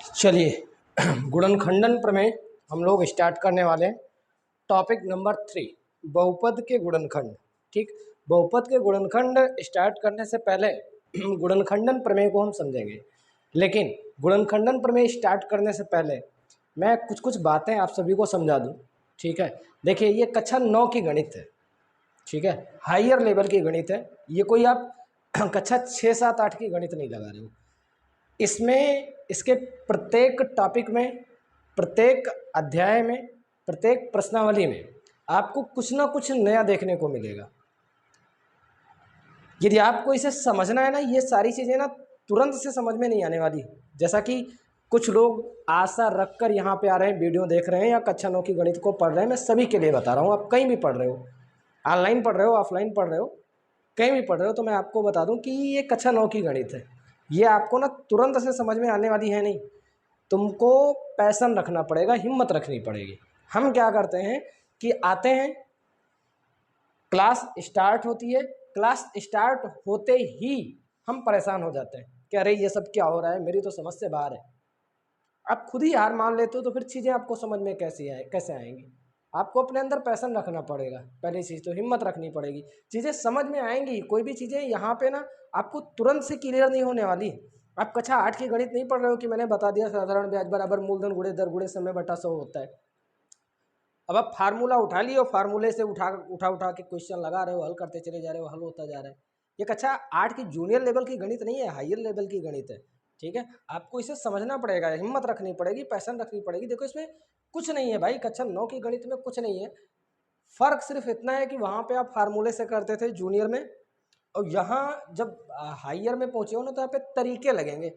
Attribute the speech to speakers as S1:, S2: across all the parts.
S1: चलिए गुणनखंडन प्रमेय हम लोग स्टार्ट करने वाले हैं। टॉपिक नंबर 3, बहुपद के गुणनखंड। ठीक, बहुपद के गुणनखंड स्टार्ट करने से पहले गुणनखंडन प्रमेय को हम समझेंगे, लेकिन गुणनखंडन प्रमेय स्टार्ट करने से पहले मैं कुछ कुछ बातें आप सभी को समझा दूं। ठीक है, देखिए ये कक्षा 9 की गणित है। ठीक है, हायर लेवल की गणित है। ये कोई आप कक्षा 6, 7, 8 की गणित नहीं लगा रहे हो। इसमें इसके प्रत्येक टॉपिक में, प्रत्येक अध्याय में, प्रत्येक प्रश्नावली में आपको कुछ ना कुछ नया देखने को मिलेगा। यदि आपको इसे समझना है ना, ये सारी चीज़ें ना तुरंत से समझ में नहीं आने वाली। जैसा कि कुछ लोग आशा रखकर यहाँ पे आ रहे हैं, वीडियो देख रहे हैं या कक्षा 9 की गणित को पढ़ रहे हैं। मैं सभी के लिए बता रहा हूँ, आप कहीं भी पढ़ रहे हो, ऑनलाइन पढ़ रहे हो, ऑफलाइन पढ़ रहे हो, कहीं भी पढ़ रहे हो, तो मैं आपको बता दूं कि ये कक्षा 9 की गणित है। ये आपको ना तुरंत से समझ में आने वाली है नहीं। तुमको पैशन रखना पड़ेगा, हिम्मत रखनी पड़ेगी। हम क्या करते हैं कि आते हैं, क्लास स्टार्ट होती है, क्लास स्टार्ट होते ही हम परेशान हो जाते हैं कि अरे ये सब क्या हो रहा है, मेरी तो समझ से बाहर है। आप खुद ही हार मान लेते हो तो फिर चीज़ें आपको समझ में कैसे आएंगी। आपको अपने अंदर पैशन रखना पड़ेगा। पहली चीज़ तो हिम्मत रखनी पड़ेगी, चीज़ें समझ में आएंगी। कोई भी चीज़ें यहाँ पे ना आपको तुरंत से क्लियर नहीं होने वाली। आप कक्षा 8 की गणित नहीं पढ़ रहे हो कि मैंने बता दिया साधारण ब्याज बराबर मूलधन गुणे दर गुणे समय बटा 100 होता है। अब आप फार्मूला उठा लिए और फार्मूले से उठा उठा उठा के क्वेश्चन लगा रहे हो, हल करते चले जा रहे हो, हल होता जा रहा है। ये कक्षा 8 की जूनियर लेवल की गणित नहीं है, हायर लेवल की गणित है। ठीक है, आपको इसे समझना पड़ेगा, हिम्मत रखनी पड़ेगी, पैशन रखनी पड़ेगी। देखो इसमें कुछ नहीं है भाई, कक्षा 9 की गणित में कुछ नहीं है। फर्क सिर्फ इतना है कि वहाँ पे आप फार्मूले से करते थे जूनियर में, और यहाँ जब हायर में पहुँचे हो ना तो यहाँ पे तरीके लगेंगे।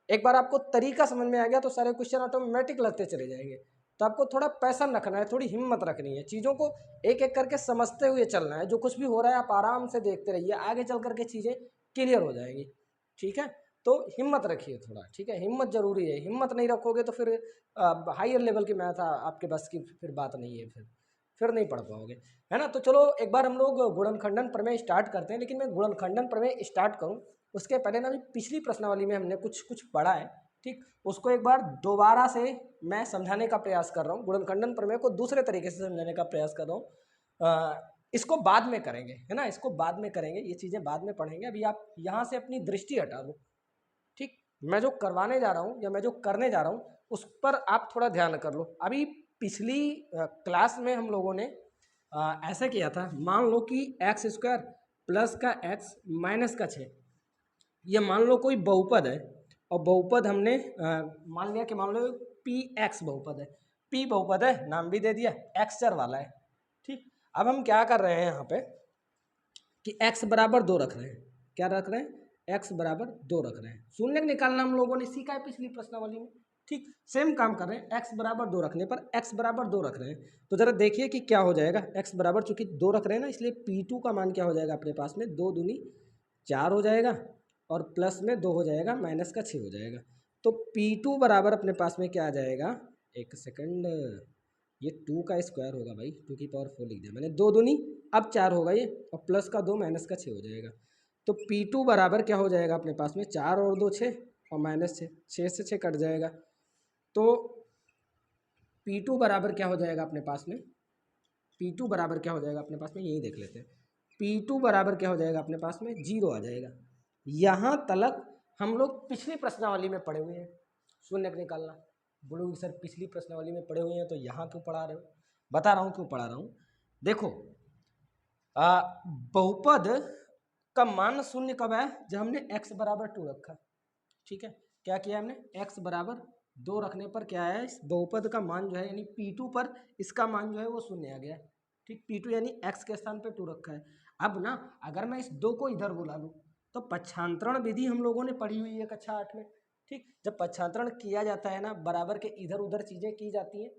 S1: एक बार आपको तरीका समझ में आ गया तो सारे क्वेश्चन ऑटोमेटिक लगते चले जाएंगे। तो आपको थोड़ा पैशन रखना है, थोड़ी हिम्मत रखनी है, चीज़ों को एक एक करके समझते हुए चलना है। जो कुछ भी हो रहा है आप आराम से देखते रहिए, आगे चल करके चीज़ें क्लियर हो जाएंगी। ठीक है, तो हिम्मत रखिए थोड़ा। ठीक है, हिम्मत जरूरी है। हिम्मत नहीं रखोगे तो फिर हायर लेवल की मैथ आपके बस की फिर बात नहीं है, फिर नहीं पढ़ पाओगे, है ना। तो चलो एक बार हम लोग गुणनखंडन प्रमेय स्टार्ट करते हैं। लेकिन मैं गुणनखंडन प्रमेय स्टार्ट करूं उसके पहले ना, अभी पिछली प्रश्नावली में हमने कुछ कुछ पढ़ा है, ठीक, उसको एक बार दोबारा से मैं समझाने का प्रयास कर रहा हूँ। गुणनखंडन प्रमेय को दूसरे तरीके से समझाने का प्रयास कर रहा हूँ। इसको बाद में करेंगे, है ना, इसको बाद में करेंगे, ये चीज़ें बाद में पढ़ेंगे। अभी आप यहाँ से अपनी दृष्टि हटा दो। ठीक, मैं जो करवाने जा रहा हूँ या मैं जो करने जा रहा हूँ उस पर आप थोड़ा ध्यान कर लो। अभी पिछली क्लास में हम लोगों ने ऐसा किया था, मान लो कि एक्स स्क्वायर प्लस का एक्स माइनस का 6, ये मान लो कोई बहुपद है। और बहुपद हमने मान लिया कि मान लो पी एक्स बहुपद है, पी बहुपद है, नाम भी दे दिया, एक्स चर वाला है। ठीक, अब हम क्या कर रहे हैं यहाँ पे कि x बराबर 2 रख रहे हैं। क्या रख रहे हैं? x बराबर 2 रख रहे हैं। शून्य निकालना हम लोगों ने सीखा है पिछली प्रश्नावली में। ठीक, सेम काम कर रहे हैं। x बराबर 2 रखने पर x बराबर 2 रख रहे हैं, तो जरा देखिए कि क्या हो जाएगा। x बराबर चूंकि 2 रख रहे हैं ना, इसलिए P2 का मान क्या हो जाएगा अपने पास में, 2 दूनी 4 हो जाएगा, और प्लस में 2 हो जाएगा, माइनस का 6 हो जाएगा। तो P2 बराबर अपने पास में क्या आ जाएगा, एक सेकंड, ये 2 का स्क्वायर होगा भाई, 2 की पावर 4 लिख दिया मैंने, 2 दूनी अब 4 होगा ये, और प्लस का 2 माइनस का 6 हो जाएगा। तो P2 बराबर क्या हो जाएगा अपने पास में, 4 और 2 6, और माइनस 6, 6 से 6 कट जाएगा। तो P2 बराबर क्या हो जाएगा अपने पास में, P2 बराबर क्या हो जाएगा अपने पास में, यही देख लेते हैं। P2 बराबर क्या हो जाएगा अपने पास में, 0 आ जाएगा। यहाँ तलक हम लोग पिछली प्रश्नावली में पढ़े हुए हैं, शून्य निकालना। बोलोगे सर पिछली प्रश्नावली में पढ़े हुए हैं तो यहाँ क्यों पढ़ा रहे हो? बता रहा हूँ क्यों पढ़ा रहा हूँ। देखो बहुपद का मान शून्य कब है, जब हमने x बराबर 2 रखा। ठीक है, क्या किया हमने, x बराबर 2 रखने पर क्या है, इस बहुपद का मान जो है यानी P2 पर इसका मान जो है वो शून्य आ गया है। ठीक, P2 यानी x के स्थान पे 2 रखा है। अब ना अगर मैं इस 2 को इधर बुला लूँ तो पक्षांतरण विधि हम लोगों ने पढ़ी हुई है कक्षा 8 में। ठीक, जब पक्षांतरण किया जाता है ना, बराबर के इधर उधर चीज़ें की जाती हैं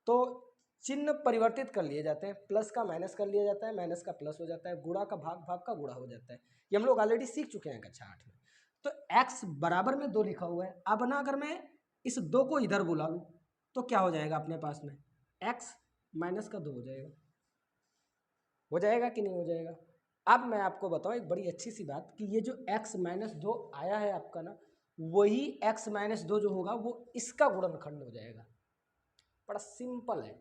S1: तो चिन्ह परिवर्तित कर लिए जाते हैं, प्लस का माइनस कर लिया जाता है, माइनस का प्लस हो जाता है, गुणा का भाग, भाग का गुणा हो जाता है। ये हम लोग ऑलरेडी सीख चुके हैं कक्षा 8 में। तो x बराबर में 2 लिखा हुआ है। अब ना अगर मैं इस 2 को इधर बुला लूँ तो क्या हो जाएगा अपने पास में, x माइनस का 2 हो जाएगा। हो जाएगा कि नहीं हो जाएगा? अब मैं आपको बताऊं एक बड़ी अच्छी सी बात कि ये जो x माइनस 2 आया है आपका ना, वही x माइनस 2 जो होगा वो इसका गुणनखंड हो जाएगा। बड़ा सिंपल है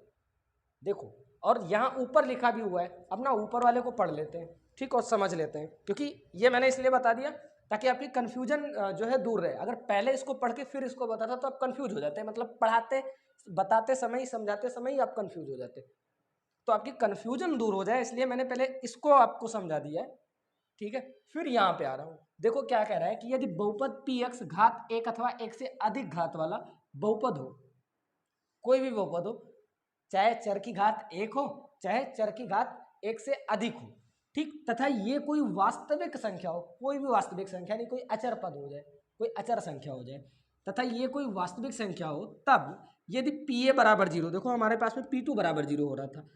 S1: देखो। और यहाँ ऊपर लिखा भी हुआ है, अब ना ऊपर वाले को पढ़ लेते हैं, ठीक, और समझ लेते हैं, क्योंकि ये मैंने इसलिए बता दिया ताकि आपकी कन्फ्यूजन जो है दूर रहे। अगर पहले इसको पढ़ के फिर इसको बताता तो आप कन्फ्यूज हो जाते, मतलब पढ़ाते बताते समय ही समझाते समय ही आप कन्फ्यूज हो जाते। तो आपकी कन्फ्यूजन दूर हो जाए इसलिए मैंने पहले इसको आपको समझा दिया है, ठीक है। फिर यहाँ पे आ रहा हूँ, देखो क्या कह रहा है कि यदि बहुपद px घात 1 अथवा 1 से अधिक घात वाला बहुपद हो, कोई भी बहुपद हो, चाहे चर की घात 1 हो चाहे चर की घात 1 से अधिक हो, ठीक, तथा ये कोई वास्तविक संख्या हो, कोई भी वास्तविक संख्या नहीं, कोई अचर पद हो जाए, कोई अचर संख्या हो जाए, तथा ये कोई वास्तविक संख्या हो, तब यदि pa बराबर 0, देखो हमारे पास में p2 बराबर 0 हो रहा था,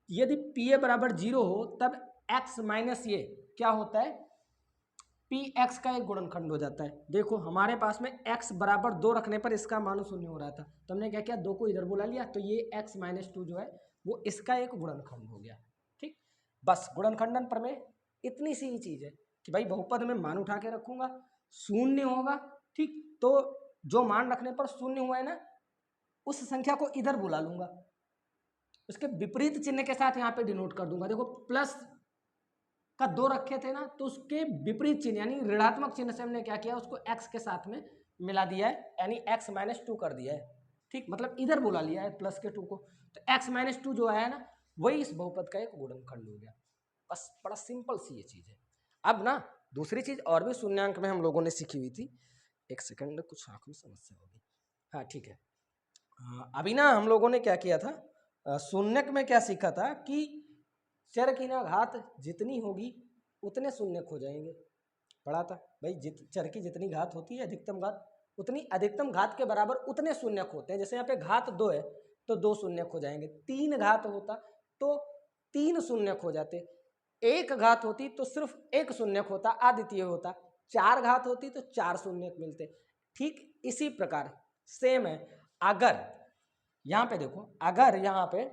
S1: यदि pa बराबर 0 हो तब x माइनस ये क्या होता है, px का एक गुणनखंड हो जाता है। देखो हमारे पास में x बराबर 2 रखने पर इसका मान 0 हो रहा था, तो हमने क्या किया, 2 को इधर बुला लिया, तो ये x माइनस 2 जो है वो इसका एक गुणनखंड हो गया, ठीक। बस गुणनखंडन प्रमेय इतनी सी ही चीज है कि भाई बहुपद में मान उठा के रखूंगा, शून्य होगा, ठीक, तो जो मान रखने पर शून्य हुआ है ना, उस संख्या को इधर बुला लूंगा, उसके विपरीत चिन्ह के साथ यहाँ पे डिनोट कर दूंगा। देखो प्लस का 2 रखे थे ना, तो उसके विपरीत चिन्ह यानी ऋणात्मक चिन्ह से हमने क्या किया, उसको x के साथ में मिला दिया है, यानी x माइनस 2 कर दिया है, ठीक, मतलब इधर बुला लिया है प्लस के 2 को, तो x माइनस 2 जो आया ना वही इस बहुपद का एक गुणनखंड हो गया। बस बड़ा सिंपल सी ये चीज है। अब ना दूसरी चीज और भी शून्यांक में हम लोगों ने सीखी हुई थी, एक सेकंड, कुछ आंख में समस्या होगी, हाँ ठीक है। अभी ना हम लोगों ने क्या किया था, शून्यक में क्या सीखा था कि चर की ना घात जितनी होगी उतने शून्यक हो जाएंगे, पढ़ा था भाई, चर की जितनी घात होती है अधिकतम घात, उतनी अधिकतम घात के बराबर उतने शून्यक होते हैं। जैसे यहाँ पे घात 2 है तो 2 शून्यक हो जाएंगे, 3 घात होता तो 3 शून्यक हो जाते, 1 घात होती तो सिर्फ 1 शून्यक होता, अद्वितीय होता, 4 घात होती तो 4 शून्यक मिलते। ठीक इसी प्रकार सेम है, अगर यहाँ पे देखो, अगर यहाँ पे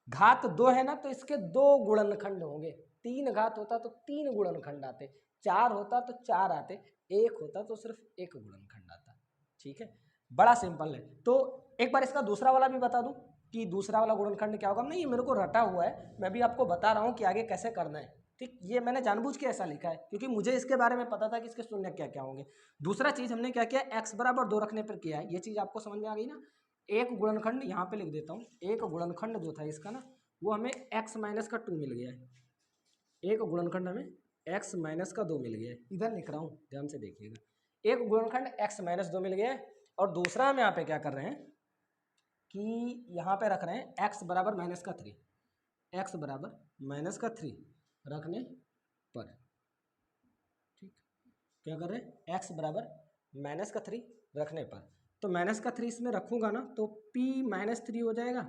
S1: घात 2 है ना तो इसके 2 गुणनखंड होंगे, 3 घात होता तो 3 गुणनखंड आते, 4 होता तो 4 आते, 1 होता तो सिर्फ 1 गुणनखंड आता, ठीक है। बड़ा सिंपल है। तो एक बार इसका दूसरा वाला भी बता दूं कि दूसरा वाला गुणनखंड क्या होगा। नहीं, ये मेरे को रटा हुआ है, मैं भी आपको बता रहा हूँ कि आगे कैसे करना है, ठीक। ये मैंने जानबूझ के ऐसा लिखा है क्योंकि मुझे इसके बारे में पता था कि इसके शून्य क्या क्या होंगे। दूसरा चीज हमने क्या किया, x बराबर 2 रखने पर किया है, ये चीज आपको समझ में आ गई ना। एक गुणनखंड यहाँ पे लिख देता हूँ, एक गुणनखंड जो था इसका ना वो हमें x माइनस का 2 मिल गया है, एक गुणनखंड हमें x माइनस का 2 मिल गया है, इधर लिख रहा हूँ ध्यान से देखिएगा, एक गुणनखंड x माइनस 2 मिल गया है। और दूसरा हम यहाँ पे क्या कर रहे हैं कि यहाँ पे रख रहे हैं x बराबर माइनस का 3, x बराबर माइनस का 3 रखने पर, ठीक, क्या कर रहे हैं, x बराबर माइनस का 3 रखने पर, तो माइनस का 3 इसमें रखूंगा ना तो p माइनस 3 हो जाएगा,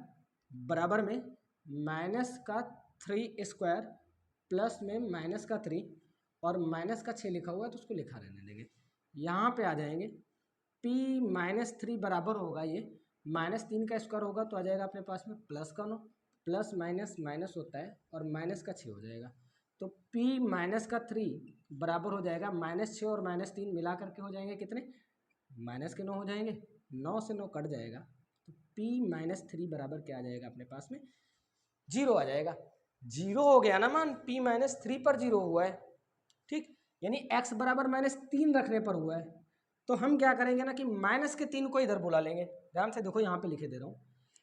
S1: बराबर में माइनस का 3 स्क्वायर प्लस में माइनस का 3 और माइनस का 6 लिखा हुआ है तो उसको लिखा रहने देंगे। यहाँ पे आ जाएंगे p माइनस 3 बराबर होगा, ये माइनस 3 का स्क्वायर होगा तो आ जाएगा अपने पास में प्लस का 9, प्लस माइनस माइनस होता है और माइनस का 6 हो जाएगा, तो p माइनस का 3 बराबर हो जाएगा माइनस 6 और माइनस 3 मिला करके हो जाएंगे कितने, माइनस के 9 हो जाएंगे, 9 से 9 कट जाएगा, तो p माइनस 3 बराबर क्या आ जाएगा अपने पास में, 0 आ जाएगा। 0 हो गया ना मान, p माइनस 3 पर 0 हुआ है, ठीक, यानी x बराबर माइनस 3 रखने पर हुआ है। तो हम क्या करेंगे ना कि माइनस के 3 को इधर बुला लेंगे, ध्यान से देखो यहाँ पे लिखे दे रहा हूँ,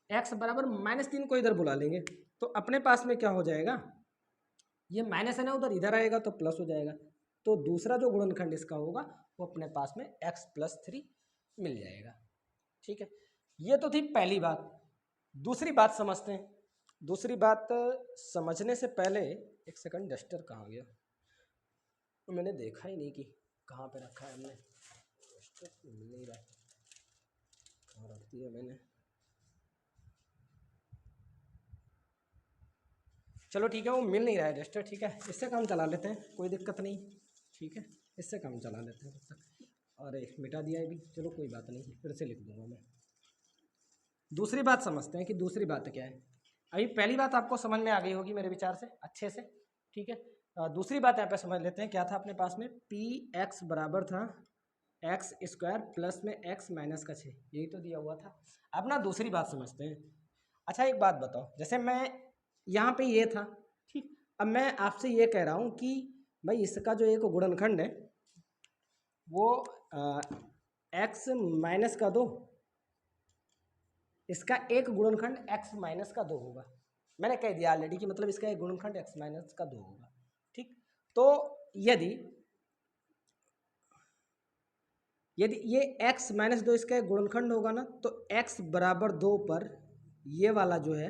S1: x बराबर माइनस 3 को इधर बुला लेंगे तो अपने पास में क्या हो जाएगा, ये माइनस है ना उधर, इधर आएगा तो प्लस हो जाएगा, तो दूसरा जो गुणनखंड इसका होगा वो अपने पास में x प्लस 3 मिल जाएगा, ठीक है। ये तो थी पहली बात। दूसरी बात समझते हैं। दूसरी बात समझने से पहले, एक सेकंड, डस्टर कहाँ गया, मैंने देखा ही नहीं कि कहाँ पे रखा है हमने, डस्टर मिल नहीं रहा, कहाँ रख दिया मैंने, चलो ठीक है, वो मिल नहीं रहा है डस्टर, ठीक है, इससे काम चला लेते हैं, कोई दिक्कत नहीं, ठीक है, इससे काम चला लेते हैं तब तक। अरे मिटा दिया है भी, चलो कोई बात नहीं, फिर से लिख दूंगा मैं। दूसरी बात समझते हैं कि दूसरी बात क्या है। अभी पहली बात आपको समझ में आ गई होगी मेरे विचार से अच्छे से, ठीक है। दूसरी बात यहाँ पे समझ लेते हैं, क्या था अपने पास में, पी एक्स बराबर था एक्स स्क्वायर प्लस में एक्स माइनस का 6, यही तो दिया हुआ था। अब ना दूसरी बात समझते हैं। अच्छा एक बात बताओ, जैसे मैं यहाँ पे ये था, ठीक, अब मैं आपसे ये कह रहा हूँ कि भाई इसका जो एक गुणनखंड है वो एक्स माइनस का 2, इसका एक गुणनखंड एक्स माइनस का 2 होगा। मैंने कह दिया ऑलरेडी कि मतलब इसका एक गुणनखंड एक्स माइनस का 2 होगा। ठीक, तो यदि ये x माइनस 2 इसका एक गुणनखंड होगा ना, तो x बराबर 2 पर ये वाला जो है,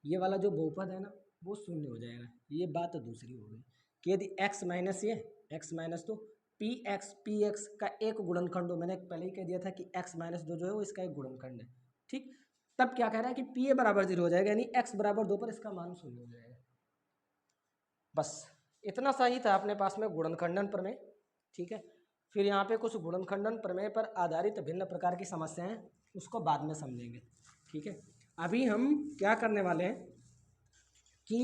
S1: ये वाला जो बहुपद है ना वो शून्य हो जाएगा। ये बात तो दूसरी हो गई कि यदि x माइनस ये x माइनस 2 पी एक्स का एक गुणनखंड हो, मैंने पहले ही कह दिया था कि x माइनस 2 जो है वो इसका एक गुणनखंड है। ठीक, तब क्या कह रहा है कि पी ए बराबर 0 हो जाएगा, यानी x बराबर 2 पर इसका मान शून्य हो जाएगा। बस इतना सही था अपने पास में गुणनखंडन प्रमेय। ठीक है, फिर यहाँ पे कुछ गुणनखंडन प्रमेय पर आधारित भिन्न प्रकार की समस्याएं उसको बाद में समझेंगे। ठीक है, अभी हम क्या करने वाले हैं कि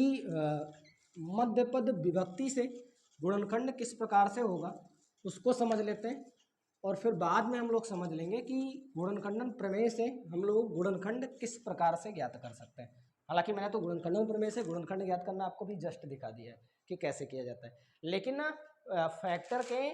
S1: मध्यपद विभक्ति से गुणनखंड किस प्रकार से होगा उसको समझ लेते हैं, और फिर बाद में हम लोग समझ लेंगे कि गुणनखंडन प्रमेय से हम लोग गुणनखंड किस प्रकार से ज्ञात कर सकते हैं। हालांकि मैंने तो गुणनखंडन प्रमेय से गुणनखंड ज्ञात करना आपको भी जस्ट दिखा दिया है कि कैसे किया जाता है, लेकिन ना फैक्टर के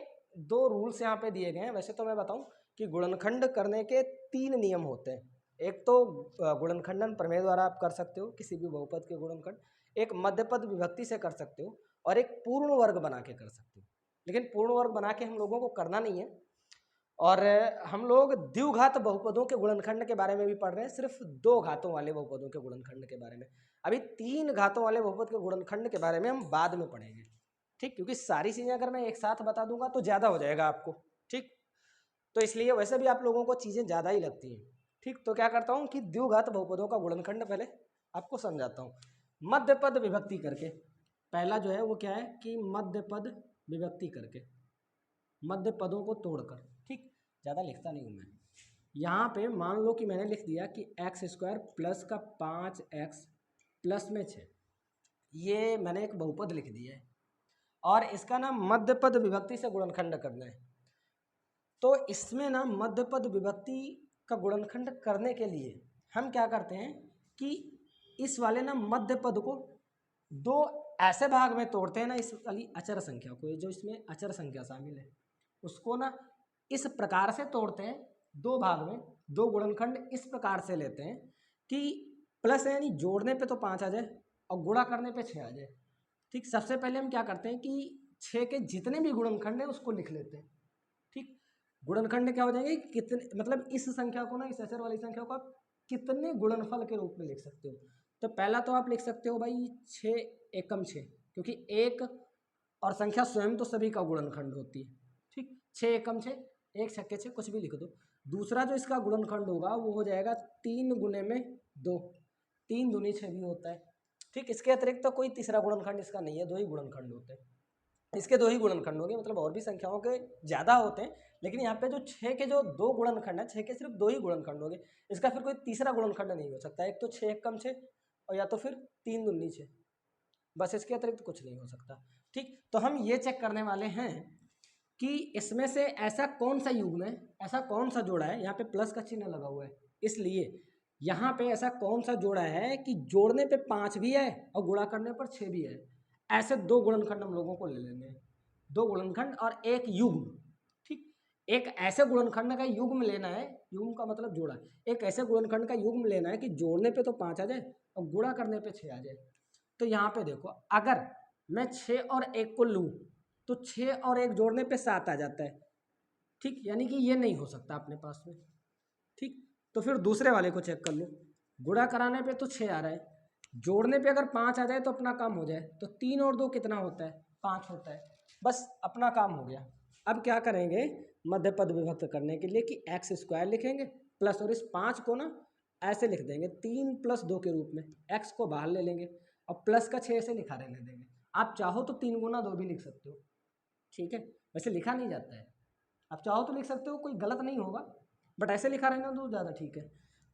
S1: 2 रूल्स यहाँ पे दिए गए हैं। वैसे तो मैं बताऊं कि गुणनखंड करने के 3 नियम होते हैं। एक तो गुणनखंडन प्रमेय द्वारा आप कर सकते हो किसी भी बहुपद के गुणनखंड, एक मध्यपद विभक्ति से कर सकते हो, और एक पूर्ण वर्ग बना के कर सकते हो। लेकिन पूर्ण वर्ग बना के हम लोगों को करना नहीं है, और हम लोग द्विघात बहुपदों के गुणनखंड के बारे में भी पढ़ रहे हैं, सिर्फ 2 घातों वाले बहुपदों के गुणनखंड के बारे में। अभी 3 घातों वाले बहुपद के गुणनखंड के बारे में हम बाद में पढ़ेंगे। ठीक, क्योंकि सारी चीज़ें अगर मैं एक साथ बता दूंगा तो ज़्यादा हो जाएगा आपको। ठीक, तो इसलिए वैसे भी आप लोगों को चीज़ें ज़्यादा ही लगती हैं। ठीक, तो क्या करता हूँ कि द्विघात बहुपदों का गुणनखंड पहले आपको समझाता हूँ मध्यपद विभक्ति करके। पहला जो है वो क्या है कि मध्यपद विभक्ति करके, मध्य पदों को तोड़कर। ठीक, ज़्यादा लिखता नहीं हूँ मैं। यहाँ पे मान लो कि मैंने लिख दिया कि एक्स स्क्वायर प्लस का 5x प्लस में 6, ये मैंने एक बहुपद लिख दिया है, और इसका ना मध्यपद विभक्ति से गुणनखंड करना है। तो इसमें ना मध्यपद विभक्ति का गुणनखंड करने के लिए हम क्या करते हैं कि इस वाले ना मध्यपद को 2 ऐसे भाग में तोड़ते हैं ना, इस वाली अचर संख्या को, जो इसमें अचर संख्या शामिल है उसको ना इस प्रकार से तोड़ते हैं 2 भाग में। 2 गुणनखंड इस प्रकार से लेते हैं कि प्लस है यानी जोड़ने पे तो 5 आ जाए और गुणा करने पे 6 आ जाए। ठीक, सबसे पहले हम क्या करते हैं कि 6 के जितने भी गुणनखंड हैं उसको लिख लेते हैं। ठीक, गुणनखंड क्या हो जाएंगे, कितने, मतलब इस संख्या को ना, इस अचर वाली संख्या को आप कितने गुणनफल के रूप में लिख सकते हो। तो पहला तो आप लिख सकते हो भाई 6 एकम 6, क्योंकि एक और संख्या स्वयं तो सभी का गुणनखंड होती है। ठीक, 6 एकम 6, 1 छक्के 6, कुछ भी लिख दो। दूसरा जो इसका गुणनखंड होगा वो हो जाएगा 3 गुने में 2, 3 दूनी 6 भी होता है। ठीक, इसके अतिरिक्त तो कोई तीसरा गुणनखंड इसका नहीं है, 2 ही गुणनखंड होते हैं। इसके 2 ही गुणनखंड होंगे, मतलब और भी संख्याओं के ज़्यादा होते हैं, लेकिन यहाँ पे जो 6 के जो 2 गुणनखंड है, 6 के सिर्फ 2 ही गुणनखंड होंगे। इसका फिर कोई तीसरा गुणनखंड नहीं हो सकता। एक तो 6 एकम 6 और या तो फिर 3 दूनी 6, बस इसके अतिरिक्त कुछ नहीं हो सकता। ठीक, तो हम ये चेक करने वाले हैं कि इसमें से ऐसा कौन सा युग्म है, ऐसा कौन सा जोड़ा है, यहाँ पे प्लस का चिन्ह लगा हुआ है इसलिए यहाँ पे ऐसा कौन सा जोड़ा है कि जोड़ने पे 5 भी है और गुणा करने पर 6 भी है। ऐसे 2 गुणनखंड हम लोगों को ले लेने हैं, 2 गुणनखंड और एक युग्म। ठीक, एक ऐसे गुणनखंड का युग्म लेना है, युग्म का मतलब जोड़ा, एक ऐसे गुणनखंड का युग्म लेना है कि जोड़ने पे तो 5 आ जाए और गुणा करने पे 6 आ जाए। तो यहाँ पे देखो, अगर मैं 6 और 1 को लूँ तो 6 और 1 जोड़ने पे 7 आ जाता है। ठीक, यानी कि ये नहीं हो सकता अपने पास में। ठीक, तो फिर दूसरे वाले को चेक कर लो, गुणा कराने पे तो 6 आ रहा है, जोड़ने पे अगर 5 आ जाए तो अपना काम हो जाए। तो 3 और 2 कितना होता है, 5 होता है, बस अपना काम हो गया। अब क्या करेंगे मध्यपद विभक्त करने के लिए कि एक्स स्क्वायर लिखेंगे प्लस, और इस 5 को ना ऐसे लिख देंगे 3 + 2 के रूप में, एक्स को बाहर ले लेंगे और प्लस का 6 से लिखा रहने देंगे। आप चाहो तो 3 गुना 2 भी लिख सकते हो। ठीक है, वैसे लिखा नहीं जाता है, आप चाहो तो लिख सकते हो, कोई गलत नहीं होगा, बट ऐसे लिखा रहना तो ज़्यादा ठीक है।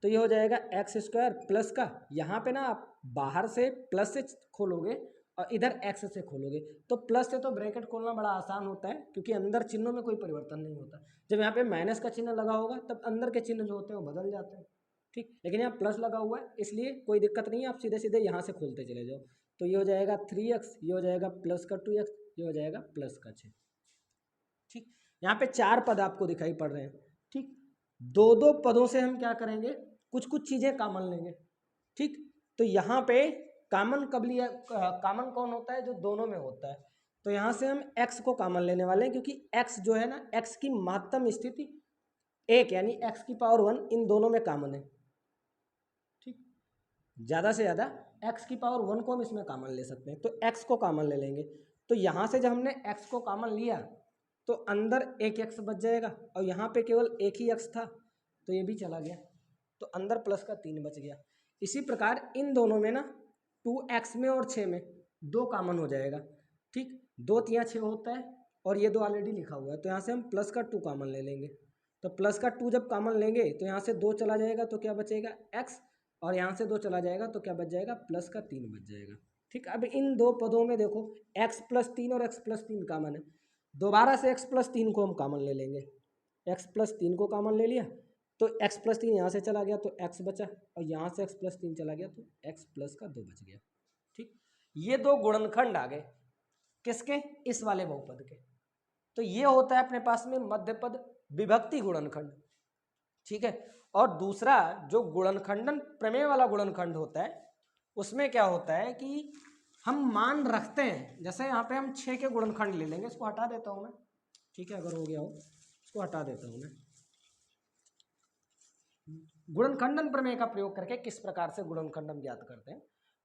S1: तो ये हो जाएगा एक्स स्क्वायर प्लस का, यहाँ पे ना आप बाहर से प्लस से खोलोगे और इधर एक्स से खोलोगे। तो प्लस से तो ब्रैकेट खोलना बड़ा आसान होता है क्योंकि अंदर चिन्हों में कोई परिवर्तन नहीं होता। जब यहाँ पे माइनस का चिन्ह लगा होगा तब अंदर के चिन्ह जो होते हैं वो बदल जाते हैं, ठीक। लेकिन यहाँ प्लस लगा हुआ है इसलिए कोई दिक्कत नहीं है, आप सीधे सीधे यहाँ से खोलते चले जाओ। तो ये हो जाएगा 3x, ये हो जाएगा प्लस का 2x, ये हो जाएगा प्लस का 6, ठीक। यहाँ पे 4 पद आपको दिखाई पड़ रहे हैं, ठीक। दो दो पदों से हम क्या करेंगे, कुछ कुछ चीज़ें कॉमन लेंगे, ठीक। तो यहाँ पे कॉमन कब लिया, कॉमन कौन होता है, जो दोनों में होता है। तो यहाँ से हम x को कॉमन लेने वाले हैं क्योंकि x जो है ना, x की महत्तम स्थिति 1 यानी x की पावर 1 इन दोनों में कॉमन है, ठीक। ज़्यादा से ज़्यादा x की पावर 1 को हम इसमें कॉमन ले सकते हैं, तो x को कॉमन ले लेंगे। तो यहाँ से जब हमने x को कॉमन लिया तो अंदर एक x बच जाएगा और यहाँ पे केवल एक ही x था तो ये भी चला गया, तो अंदर प्लस का 3 बच गया। इसी प्रकार इन दोनों में ना 2x में और 6 में 2 कॉमन हो जाएगा, ठीक। 2 3 6 होता है और ये 2 ऑलरेडी लिखा हुआ है, तो यहाँ से हम प्लस का 2 कॉमन ले लेंगे। तो प्लस का 2 जब कॉमन लेंगे तो यहाँ से 2 चला जाएगा तो क्या बचेगा x, और यहाँ से 2 चला जाएगा तो क्या बच जाएगा, प्लस का 3 बच जाएगा, ठीक। अब इन दो पदों में देखो x प्लस 3 और x प्लस 3 कॉमन है, दोबारा से x प्लस 3 को हम कॉमन ले लेंगे। x प्लस 3 को कॉमन ले लिया तो x प्लस 3 यहाँ से चला गया तो x बचा, और यहाँ से x प्लस 3 चला गया तो x प्लस का 2 बच गया, ठीक। ये दो गुणनखंड आ गए किसके, इस वाले बहुपद के। तो ये होता है अपने पास में मध्यपद विभक्ति गुणनखंड, ठीक है। और दूसरा जो गुणनखंडन प्रमेय वाला गुणनखंड होता है उसमें क्या होता है कि हम मान रखते हैं, जैसे यहाँ पे हम 6 के गुणनखंड ले लेंगे, इसको हटा देता हूँ मैं, ठीक है, अगर हो गया हो इसको हटा देता हूँ मैं। गुणनखंडन प्रमेय का प्रयोग करके किस प्रकार से गुणनखंड हम ज्ञात करते हैं,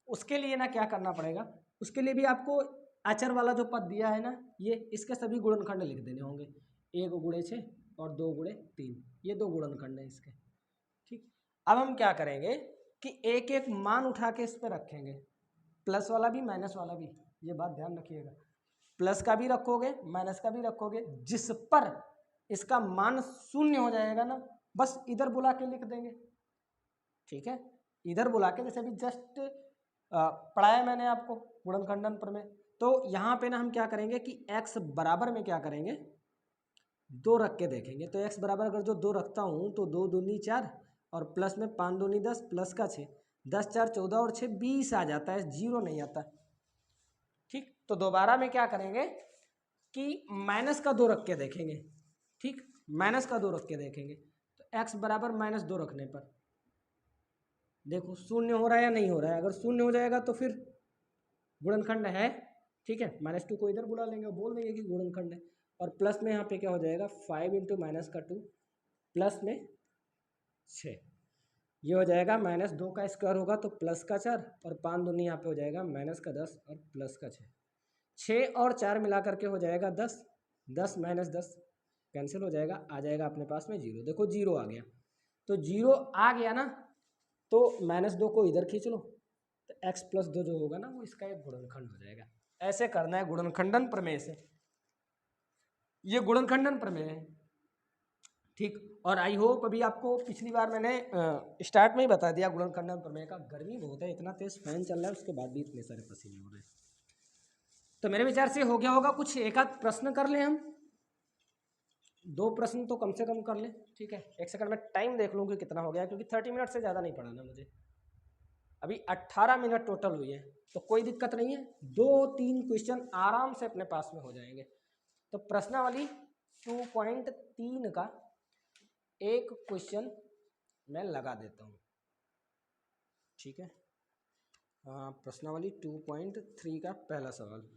S1: उसके लिए ना क्या करना पड़ेगा, उसके लिए भी आपको अचर वाला जो पद दिया है ना, ये इसके सभी गुणनखंड लिख देने होंगे, 1 गुणे 6 और 2 गुणे 3, ये 2 गुणनखंड हैं इसके, ठीक। अब हम क्या करेंगे कि एक एक मान उठा के इस पर रखेंगे, प्लस वाला भी माइनस वाला भी, ये बात ध्यान रखिएगा, प्लस का भी रखोगे माइनस का भी रखोगे, जिस पर इसका मान 0 हो जाएगा ना, बस इधर बुला के लिख देंगे, ठीक है। इधर बुला के, जैसे अभी जस्ट पढ़ाया मैंने आपको गुणनखंडन प्रमेय। तो यहाँ पे ना हम क्या करेंगे कि x बराबर में क्या करेंगे, 2 रख के देखेंगे। तो x बराबर अगर जो 2 रखता हूँ तो 2 दूनी 4 और प्लस में 5 दूनी 10 प्लस का 6, 10 4 14 और 6 20 आ जाता है, 0 नहीं आता, ठीक। तो दोबारा में क्या करेंगे कि माइनस का 2 रख के देखेंगे, ठीक, माइनस का 2 रख के देखेंगे। तो x बराबर -2 रखने पर देखो 0 हो रहा है या नहीं हो रहा है, अगर 0 हो जाएगा तो फिर गुणनखंड है, ठीक है। -2 को इधर बुला लेंगे और बोल देंगे कि गुणनखंड है। और प्लस में यहाँ पे क्या हो जाएगा, 5 × -2 प्लस में 6, ये हो जाएगा -2 का स्क्वायर होगा तो प्लस का 4 और 5 दूनी यहाँ पे हो जाएगा -10 और प्लस का 6, 6 और 4 मिला करके हो जाएगा 10, 10 - 10 कैंसिल हो जाएगा, आ जाएगा अपने पास में 0। देखो 0 आ गया, तो 0 आ गया ना, तो -2 को इधर खींच लो, तो x + 2 जो होगा ना वो इसका एक गुणनखंड हो जाएगा। ऐसे करना है गुणनखंडन प्रमेय से, ये गुणनखंडन प्रमेय है, ठीक। और आई होप अभी आपको पिछली बार मैंने स्टार्ट में ही बता दिया गुणनखंडन प्रमेय का। गर्मी बहुत है, इतना तेज फैन चल रहा है, उसके बाद भी इतने सारे पसीने हो रहे हैं। तो मेरे विचार से हो गया होगा, कुछ एक आध प्रश्न कर लें हम, 2 प्रश्न तो कम से कम कर लें, ठीक है। 1 सेकंड में टाइम देख लूँ कि कितना हो गया, क्योंकि 30 मिनट से ज़्यादा नहीं पढ़ाना मुझे, अभी 18 मिनट टोटल हुई है, तो कोई दिक्कत नहीं है, 2-3 क्वेश्चन आराम से अपने पास में हो जाएंगे। तो प्रश्नावली 2.3 का एक क्वेश्चन मैं लगा देता हूँ, ठीक है। प्रश्नावली 2.3 का पहला सवाल,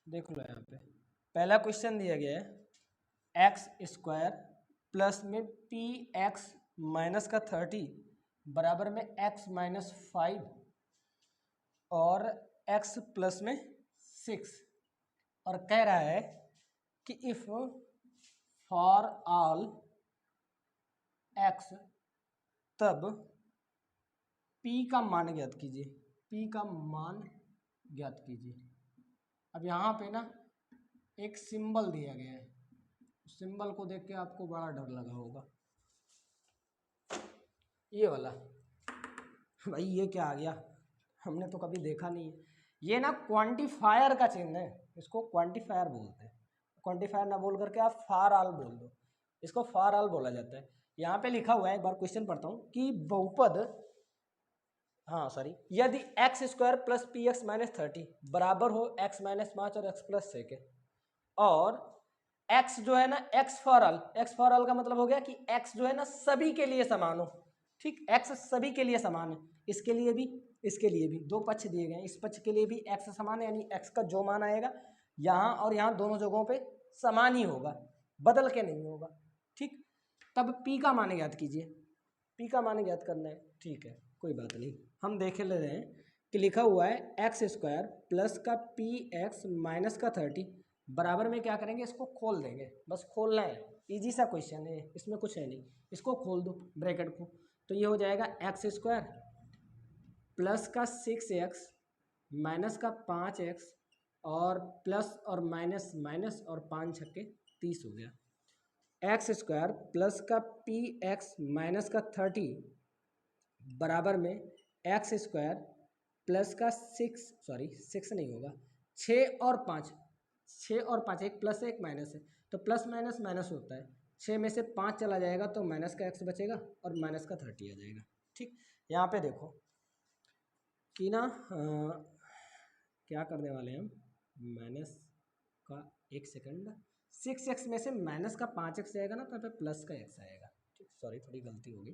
S1: देख लो। यहाँ पे पहला क्वेश्चन दिया गया है x² प्लस में px माइनस का 30 बराबर में x - 5 और x प्लस में 6, और कह रहा है कि इफ फॉर ऑल x तब p का मान ज्ञात कीजिए। P का मान ज्ञात कीजिए। अब यहाँ पे ना एक सिंबल दिया गया है, सिंबल को देख के आपको बड़ा डर लगा होगा, ये वाला। भाई ये क्या आ गया, हमने तो कभी देखा नहीं है। ये ना क्वांटिफायर का चिन्ह है, इसको क्वांटिफायर बोलते हैं। क्वांटिफायर ना बोल करके आप फार ऑल बोल दो, इसको फार ऑल बोला जाता है। यहाँ पे लिखा हुआ है, एक बार क्वेश्चन पढ़ता हूँ कि बहुपद, हाँ सॉरी, यदि x square plus P x minus 30 बराबर हो एक्स माइनस 5 और एक्स प्लस 6 के, और एक्स जो है ना x for all, x for all का मतलब हो गया कि एक्स जो है ना सभी के लिए समान हो, ठीक, एक्स सभी के लिए समान है, इसके लिए भी इसके लिए भी, दो पक्ष दिए गए हैं, इस पक्ष के लिए भी एक्स समान है, यानी एक्स का जो मान आएगा यहाँ और यहाँ दोनों जगहों पे समान ही होगा, बदल के नहीं होगा, ठीक। तब पी का मान ज्ञात कीजिए, पी का मान ज्ञात करना है, ठीक है कोई बात नहीं। हम देख ले रहे हैं कि लिखा हुआ है एक्स स्क्वायर प्लस का पी एक्स माइनस का 30 बराबर में क्या करेंगे, इसको खोल देंगे, बस खोलना है, इजी सा क्वेश्चन है, इसमें कुछ है नहीं, इसको खोल दो ब्रैकेट को, तो ये हो जाएगा एक्स स्क्वायर प्लस का 6x माइनस का 5x और प्लस और माइनस माइनस और 5 छक्के 30 हो गया। एक्स स्क्वायर प्लस का पी एक्स माइनस का 30 बराबर में एक्स स्क्वायर प्लस का 6 नहीं होगा, 6 और 5 एक प्लस है एक माइनस है, तो प्लस माइनस माइनस होता है, 6 में से 5 चला जाएगा तो माइनस का x बचेगा और माइनस का 30 आ जाएगा, ठीक। यहाँ पे देखो कि ना क्या करने वाले हैं हम, माइनस का 1 सेकंड, 6x में से माइनस का 5x जाएगा ना, तो यहाँ पे प्लस का x आएगा, ठीक, सॉरी थोड़ी गलती होगी,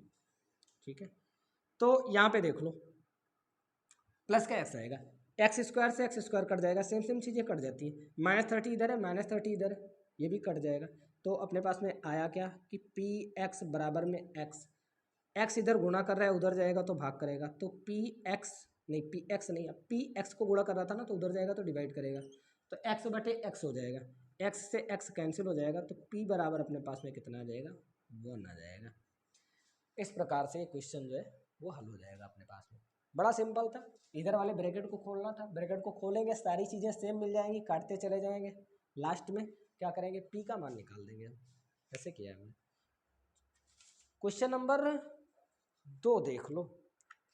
S1: ठीक है। तो यहाँ पे देख लो प्लस का x आएगा, एक्स स्क्वायर से एक्स स्क्वायर कट जाएगा, सेम सेम चीज़ें कट जाती हैं, माइनस 30 इधर है माइनस 30 इधर है, ये भी कट जाएगा, तो अपने पास में आया क्या कि पी एक्स बराबर में एक्स, एक्स इधर गुणा कर रहा है उधर जाएगा तो भाग करेगा, तो पी एक्स नहीं, अब पी एक्स को गुणा कर रहा था ना, तो उधर जाएगा तो डिवाइड करेगा, तो एक्स बटे एक्स हो जाएगा, एक्स से एक्स कैंसिल हो जाएगा, तो पी बराबर अपने पास में कितना आ जाएगा, 1 आ जाएगा। इस प्रकार से क्वेश्चन जो है वो हल हो जाएगा अपने पास में, बड़ा सिंपल था, इधर वाले ब्रैकेट को खोलना था, ब्रैकेट को खोलेंगे सारी चीज़ें सेम मिल जाएंगी, काटते चले जाएंगे, लास्ट में क्या करेंगे, पी का मान निकाल देंगे हम, ऐसे किया है हमने। क्वेश्चन नंबर 2 देख लो,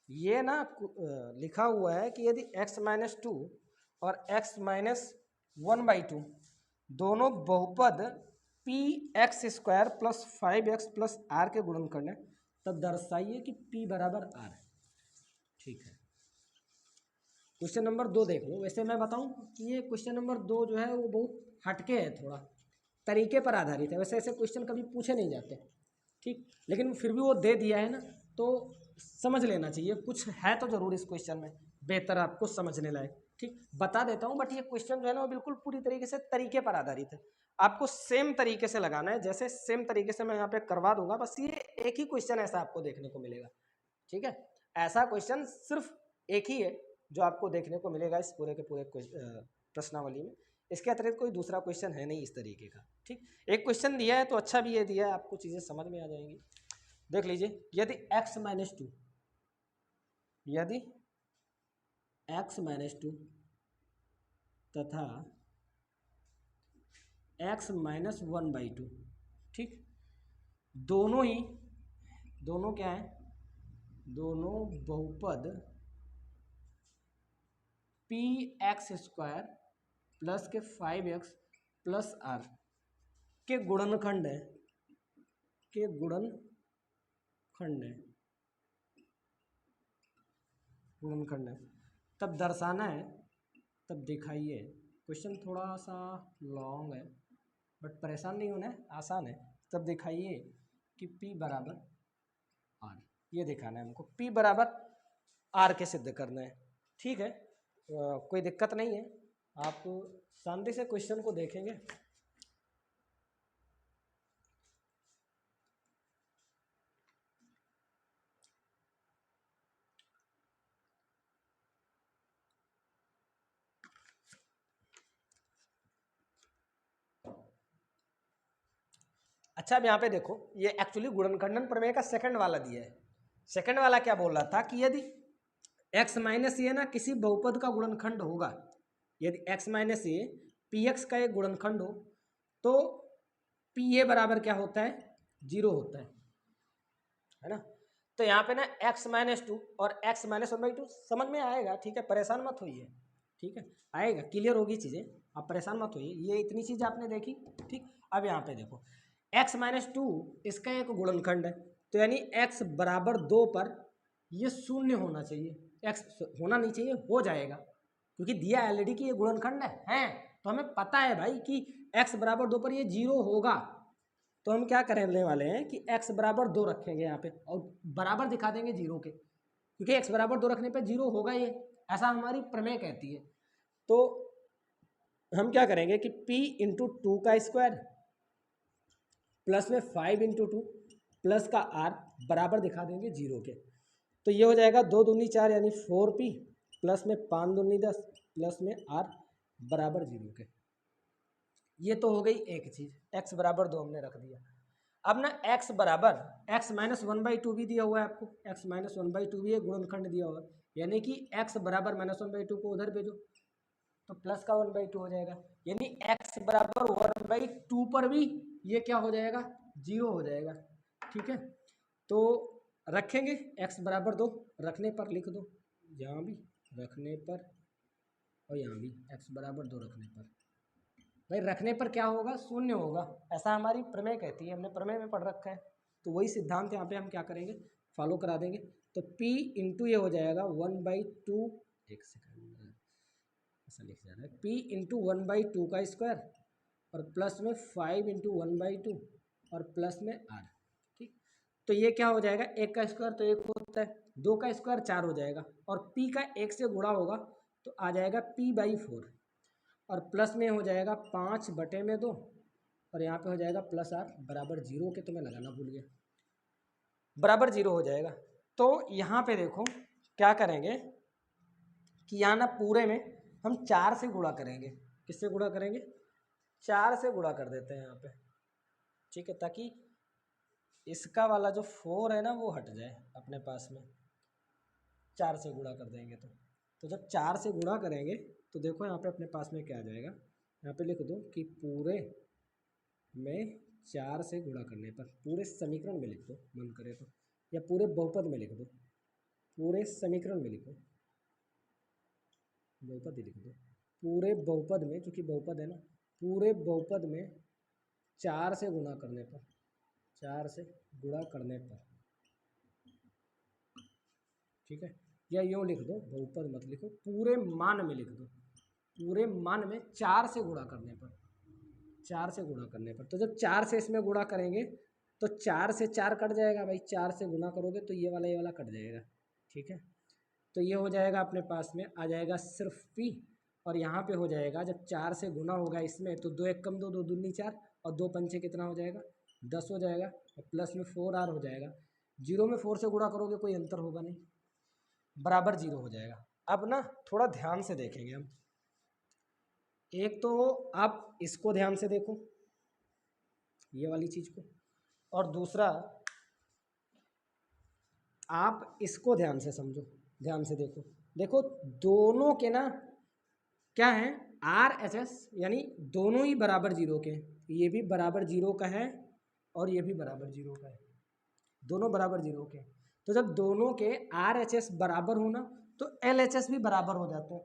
S1: ये ना लिखा हुआ है कि यदि x माइनस 2 और x माइनस 1/2 दोनों बहुपद p x square plus 5x plus r के गुणनखंड है, तब दर्शाइए कि p बराबर r है, ठीक है। क्वेश्चन नंबर 2 देख लो, वैसे मैं बताऊं कि ये क्वेश्चन नंबर 2 जो है वो बहुत हटके है, थोड़ा तरीके पर आधारित है, वैसे ऐसे क्वेश्चन कभी पूछे नहीं जाते, ठीक, लेकिन फिर भी वो दे दिया है ना, तो समझ लेना चाहिए, कुछ है तो जरूर इस क्वेश्चन में बेहतर आपको समझने लायक, ठीक। बता देता हूँ, बट ये क्वेश्चन जो है ना वो बिल्कुल पूरी तरीके से तरीके पर आधारित है, आपको सेम तरीके से लगाना है, जैसे सेम तरीके से मैं यहाँ पे करवा दूंगा, बस ये एक ही क्वेश्चन ऐसा आपको देखने को मिलेगा, ठीक है। ऐसा क्वेश्चन सिर्फ एक ही है जो आपको देखने को मिलेगा इस पूरे के पूरे प्रश्नावली में, इसके अतिरिक्त कोई दूसरा क्वेश्चन है नहीं इस तरीके का, ठीक। एक क्वेश्चन दिया है तो अच्छा भी ये दिया है, आपको चीज़ें समझ में आ जाएंगी। देख लीजिए, यदि x माइनस 2, यदि x माइनस 2 तथा x माइनस 1/2, ठीक, दोनों क्या है, दोनों बहुपद पी एक्स स्क्वायर प्लस के 5x प्लस आर के गुणनखंड है, गुणनखंड है, तब दर्शाना है, तब दिखाइए। क्वेश्चन थोड़ा सा लॉन्ग है बट परेशान नहीं होना है, आसान है। तब दिखाइए कि P बराबर R, ये दिखाना है हमको, P बराबर R के सिद्ध करना है, ठीक है। कोई दिक्कत नहीं है, आप शांति से क्वेश्चन को देखेंगे। अच्छा, अब यहाँ पे देखो, ये एक्चुअली गुणनखंडन प्रमेय का सेकंड वाला दिया है। सेकंड वाला क्या बोल रहा था कि यदि एक्स माइनस ए ना किसी बहुपद का गुणनखंड होगा। यदि x minus A P x का एक गुणनखंड हो तो पी ए बराबर क्या होता है, 0 होता है ना। तो यहाँ पे ना x-2 और x-1/2 समझ में आएगा, ठीक है, परेशान मत होइए, ठीक है, आएगा, क्लियर होगी चीज़ें, आप परेशान मत होइए, ये इतनी चीज़ आपने देखी, ठीक। अब यहाँ पे देखो x-2 इसका एक गुणनखंड है, तो यानी x बराबर 2 पर ये शून्य होना चाहिए, x होना नहीं चाहिए, हो जाएगा, क्योंकि दिया ऑलरेडी कि ये गुणनखंड है, तो हमें पता है भाई कि x बराबर 2 पर ये 0 होगा। तो हम क्या करने वाले हैं कि x बराबर 2 रखेंगे यहाँ पे और बराबर दिखा देंगे 0 के, क्योंकि x बराबर 2 रखने पे 0 होगा ये, ऐसा हमारी प्रमेय कहती है। तो हम क्या करेंगे कि p इंटू 2 का स्क्वायर प्लस में 5 इंटू 2 प्लस का r बराबर दिखा देंगे 0 के। तो ये हो जाएगा 2 दूनी 4 यानी 4p प्लस में 5 दूनी 10 प्लस में r बराबर 0 के। ये तो हो गई एक चीज़, x बराबर 2 हमने रख दिया। अब ना x बराबर x-1/2 भी दिया हुआ है आपको, x-1/2 भी एक गुणनखंड दिया हुआ है, यानी कि x बराबर -1/2 को उधर भेजो तो प्लस का 1/2 हो जाएगा, यानी x बराबर 1/2 पर भी ये क्या हो जाएगा, 0 हो जाएगा, ठीक है। तो रखेंगे x बराबर 2, रखने पर लिख दो, यहाँ भी रखने पर और यहाँ भी x बराबर 2 रखने पर, भाई रखने पर क्या होगा, शून्य होगा, ऐसा हमारी प्रमेय कहती है, हमने प्रमेय में पढ़ रखा है, तो वही सिद्धांत यहाँ पे हम क्या करेंगे, फॉलो करा देंगे। तो p इंटू ये हो जाएगा 1/2, एक सेकंड ऐसा लिख जा रहा है, p इंटू 1/2 का स्क्वायर और प्लस में 5 इंटू 1/2 और प्लस में r, ठीक। तो ये क्या हो जाएगा, एक का स्क्वायर तो एक होता है, 2 का स्क्वायर 4 हो जाएगा और p का 1 से गुणा होगा तो आ जाएगा p/4 और प्लस में हो जाएगा 5/2 और यहाँ पे हो जाएगा प्लस r बराबर 0 के, तो मैं लगाना भूल गया, बराबर 0 हो जाएगा। तो यहाँ पे देखो क्या करेंगे कि यहाँ ना पूरे में हम 4 से गुणा करेंगे, किससे गुणा करेंगे, 4 से गुणा कर देते हैं यहाँ पे, ठीक है, ताकि इसका वाला जो 4 है ना वो हट जाए अपने पास में, 4 से गुणा कर देंगे तो जब 4 से गुणा करेंगे तो देखो यहाँ पे अपने पास में क्या आ जाएगा, यहाँ पे लिख दो कि पूरे में 4 से गुणा करने पर, पूरे समीकरण में लिख दो मन करे तो, या पूरे बहुपद में लिख दो, पूरे समीकरण में लिखो, बहुपद ही लिख दो, पूरे बहुपद में, क्योंकि बहुपद है ना, पूरे बहुपद में 4 से गुणा करने पर, 4 से गुणा करने पर, ठीक है, या यूँ लिख दो, बहुपद मत लिखो, पूरे मान में लिख दो, पूरे मान में 4 से गुणा करने पर, 4 से गुणा करने पर, तो जब 4 से इसमें गुणा करेंगे तो 4 से 4 कट जाएगा भाई, 4 से गुणा करोगे तो ये वाला कट जाएगा, ठीक है। तो ये हो जाएगा अपने पास में आ जाएगा सिर्फ p, और यहाँ पे हो जाएगा जब 4 से गुना होगा इसमें तो 2 1 कम 2, 2 दूनी 4 और 2 पंचे कितना हो जाएगा, 10 हो जाएगा और प्लस में 4r हो जाएगा, 0 में 4 से गुणा करोगे कोई अंतर होगा नहीं, बराबर 0 हो जाएगा। अब ना थोड़ा ध्यान से देखेंगे हम, एक तो आप इसको ध्यान से देखो ये वाली चीज़ को, और दूसरा आप इसको ध्यान से समझो, ध्यान से देखो, देखो दोनों के ना क्या है, RHS यानी दोनों ही बराबर 0 के, ये भी बराबर 0 का है और ये भी बराबर 0 का है, दोनों बराबर 0 के। तो जब दोनों के RHS बराबर हो ना तो LHS भी बराबर हो जाते हैं,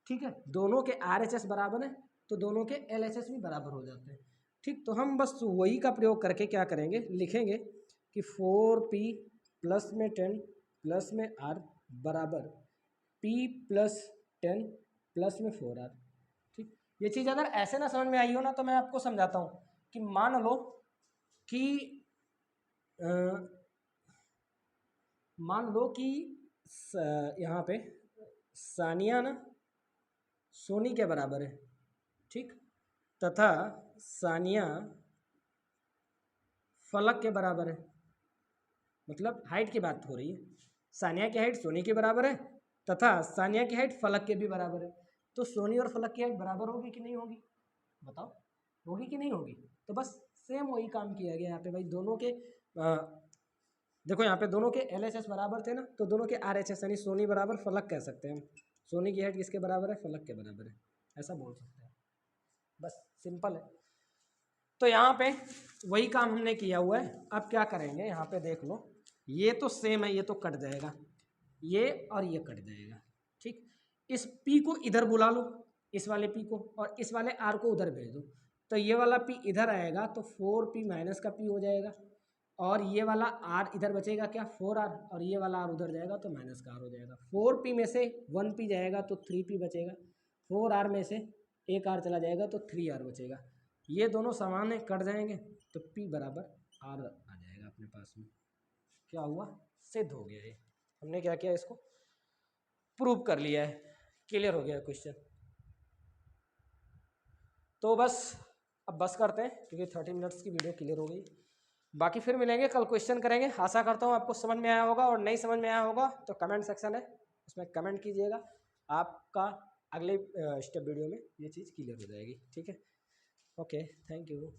S1: ठीक है, दोनों के RHS बराबर है तो दोनों के LHS भी बराबर हो जाते हैं, ठीक। तो हम बस वही का प्रयोग करके क्या करेंगे, लिखेंगे कि 4p प्लस में 10 प्लस में r बराबर p प्लस 10 प्लस में 4r, ठीक। ये चीज़ अगर ऐसे ना समझ में आई हो ना तो मैं आपको समझाता हूँ कि मान लो कि मान लो कि यहाँ पे सानिया ना सोनी के बराबर है, ठीक, तथा सानिया फलक के बराबर है, मतलब हाइट की बात हो रही है, सानिया की हाइट सोनी के बराबर है तथा सानिया की हाइट फलक के भी बराबर है, तो सोनी और फलक की हाइट बराबर होगी कि नहीं होगी, बताओ, होगी कि नहीं होगी। तो बस सेम वही काम किया गया यहाँ पे भाई, दोनों के देखो यहाँ पे दोनों के LHS बराबर थे ना, तो दोनों के RHS यानी सोनी बराबर फलक कह सकते हैं हम। सोनी की हाइट किसके बराबर है? फलक के बराबर है, ऐसा बोल सकते हैं। बस सिंपल है। तो यहाँ पे वही काम हमने किया हुआ है। अब क्या करेंगे, यहाँ पे देख लो, ये तो सेम है, ये तो कट जाएगा, ये और ये कट जाएगा, ठीक। इस P को इधर बुला लो, इस वाले P को, और इस वाले R को उधर भेज दो, तो ये वाला P इधर आएगा तो 4P माइनस का P हो जाएगा, और ये वाला R इधर बचेगा क्या? 4R, और ये वाला R उधर जाएगा तो माइनस का R हो जाएगा। 4P में से 1P जाएगा तो 3P बचेगा, 4R में से एक R चला जाएगा तो 3R बचेगा। ये दोनों समान है, कट जाएंगे तो P बराबर R आ जाएगा अपने पास में। क्या हुआ? सिद्ध हो गया। ये हमने क्या किया, इसको प्रूव कर लिया है, क्लियर हो गया क्वेश्चन। तो बस अब बस करते हैं क्योंकि 30 मिनट्स की वीडियो क्लियर हो गई। बाकी फिर मिलेंगे, कल क्वेश्चन करेंगे। आशा करता हूँ आपको समझ में आया होगा, और नहीं समझ में आया होगा तो कमेंट सेक्शन है, उसमें कमेंट कीजिएगा। आपका अगले स्टेप वीडियो में ये चीज़ क्लियर हो जाएगी, ठीक है। Okay, thank you.